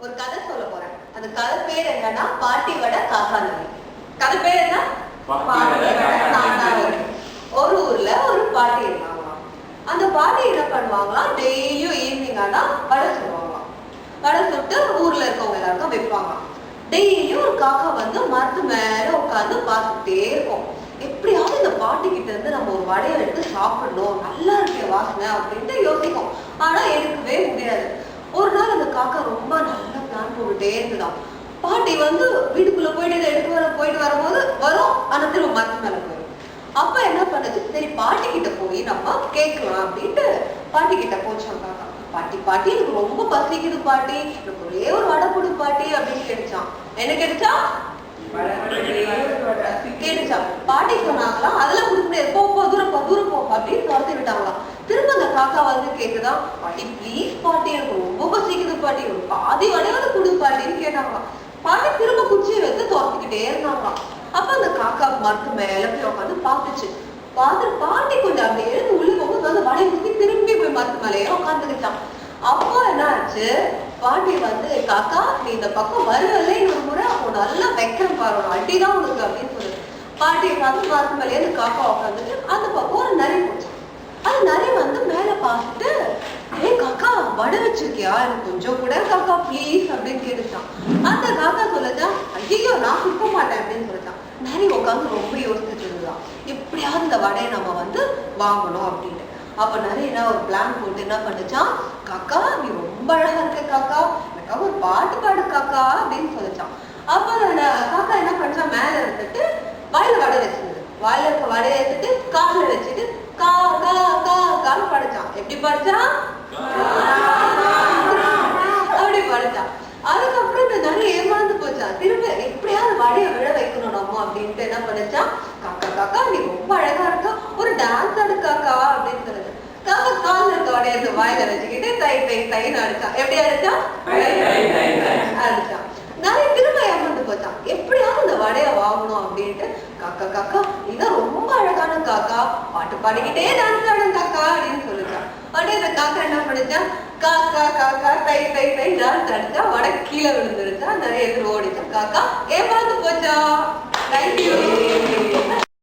ஒரு கதை சொல்ல போறேன். அந்த கதை பேர் என்னன்னா பாட்டி வடை காக்கா நரி. கதை பேர் என்ன? ஒரு ஊர்ல ஒரு பாட்டி இருந்தாங்களாம். அந்த பாட்டி என்ன பண்ணுவாங்களாம், டெய்லியும் ஈவினிங் ஆனா வடை சுடுவாங்களாம். வடை சுட்டு ஊர்ல இருக்கவங்க எல்லாருக்கும் வைப்பாங்க. டெய்லியும் ஒரு காக்கா வந்து மரத்து மேல உட்காந்து பார்த்துட்டே இருக்கும். எப்படியாவது இந்த பாட்டி கிட்ட இருந்து நம்ம ஒரு வடையை எடுத்து சாப்பிடணும், நல்லா இருக்க வாசனை அப்படின்ட்டு யோசிக்கும். ஆனா எடுக்கவே முடியாது. ஒரு நாள் அந்த காக்கா ரொம்ப நல்ல பிளான் போட்டுட்டே இருந்துதான். பாட்டி வந்து வீட்டுக்குள்ள போயிட்டு வரும்போது வரும், ஆனா திரும்ப மரத்து மேல போயிடும். அப்ப என்ன பண்ணுது, சரி பாட்டி கிட்ட போய் நம்ம கேட்கலாம் அப்படின்ட்டு பாட்டி கிட்ட போச்சான் காக்கா. பாட்டி பாட்டி எனக்கு ரொம்ப பசிக்குது பாட்டி, எனக்கு ஒரே ஒரு வடை கொடு பாட்டி அப்படின்னு கேட்டுச்சான். என்ன கேட்டுச்சா? கேட்டுச்சா? பாட்டி சொன்னாங்களாம் அதெல்லாம் கொடுக்க முடியாது, போ தூரம் போ அப்படின்னு துரத்தி விட்டாங்களாம். திரும்ப அந்த காக்கா வந்து கேக்குதான், பாட்டி ப்ளீஸ் பாட்டி எனக்கு ரொம்ப பசிக்குது பாட்டி, ஒரு பாதி வடையாவது கொடு பாட்டின்னு கேட்டாங்களாம். பாட்டி திரும்ப குச்சியை வச்சு துரத்திக்கிட்டே இருந்தாங்களாம். அப்ப அந்த காக்கா மரத்து மேல போய் உட்காந்து பார்த்துச்சு. பாட்டி கொஞ்சம் அப்படி எழுந்து உள்ள போகும்போது அந்த வடையை ஊற்றி திரும்பி போய் மரத்து மேலேயே உட்காந்துக்கிட்டான். அப்போ என்ன ஆச்சு, பாட்டி வந்து காக்கா நீ இந்த பக்கம் வருவல்ல இன்னொரு முறை, அப்போ நல்லா வைக்கிறேன் பாரு, அடிதான் உனக்கு அப்படின்னு சொல்லு. பாட்டியை பார்த்து மரத்து மேலேயே அந்த காக்கா உட்காந்துட்டு அந்த பக்கம் ஒரு நரி போச்சு. அது நரி வந்து மேல பார்த்துட்டு, காக்கா வடை வச்சிருக்கியா, எனக்கு கொஞ்சம் கூட காக்கா ப்ளீஸ் அப்படின்னு கேட்டுச்சான். அந்த காக்கா சொல்லுச்சான், ஐயோ நான் கொடுக்க மாட்டேன் அப்படின்னு சொல்லிச்சான். நரி உட்காந்து ரொம்ப யோசிச்சுட்டு இருந்தான், எப்படியாவது இந்த வடையை நம்ம வந்து வாங்கணும் அப்படின்ட்டு. அப்ப நரி என்ன ஒரு பிளான் போட்டு என்ன பண்ணுச்சான், காக்கா நீ ரொம்ப அழகா இருக்க காக்கா, எனக்காக ஒரு பாட்டு பாடு காக்கா அப்படின்னு சொல்லிச்சான். அப்ப காக்கா என்ன பண்ணுச்சா, மேல எடுத்துட்டு வாயில வடை வச்சிருந்தது, வாயில இருக்க வடையை எடுத்துட்டு கால வச்சுட்டு கா கா கா கான்னு படிச்சான். எப்படி படிச்சான்? அப்படி படிச்சான். அதுக்கப்புறம் இந்த நரி ஏமாந்து போச்சா, திரும்ப எப்படியாவது வடையை விழ வைக்கணும் நம்ம அப்படின்ட்டு என்ன பண்ணிச்சான், காக்கா காக்கா நீ ரொம்ப அழகா இருக்கா, ஒரு டான்ஸ் ஆடு காக்கா அப்படின்னு சொல்லுது. காக்கா காலில் இருக்க வடையை எடுத்து வாயில வச்சுக்கிட்டு தை தை தைன்னு அடிச்சான். எப்படி அடிச்சான்? அடிச்சான். நிறைய திரும்ப ஏமாந்து போச்சான். எப்படியாவது இந்த வடையை வாங்கணும் அப்படின்ட்டு காக்கா காக்கா நீதான் ரொம்ப அழகான காக்கா, பாட்டு பாடிக்கிட்டே டான்ஸ் ஆடும் காக்கா அப்படின்னு சொல்லிச்சான். உடனே இந்த காக்கா என்ன பண்ணிச்சான், காக்கா காக்கா தை தை தை டான்ஸ் அடிச்சா, வடை கீழே விழுந்துருச்சா, நிறைய எதிர் ஓடிச்சா. காக்கா ஏமாந்து போச்சா. தேங்க்யூ.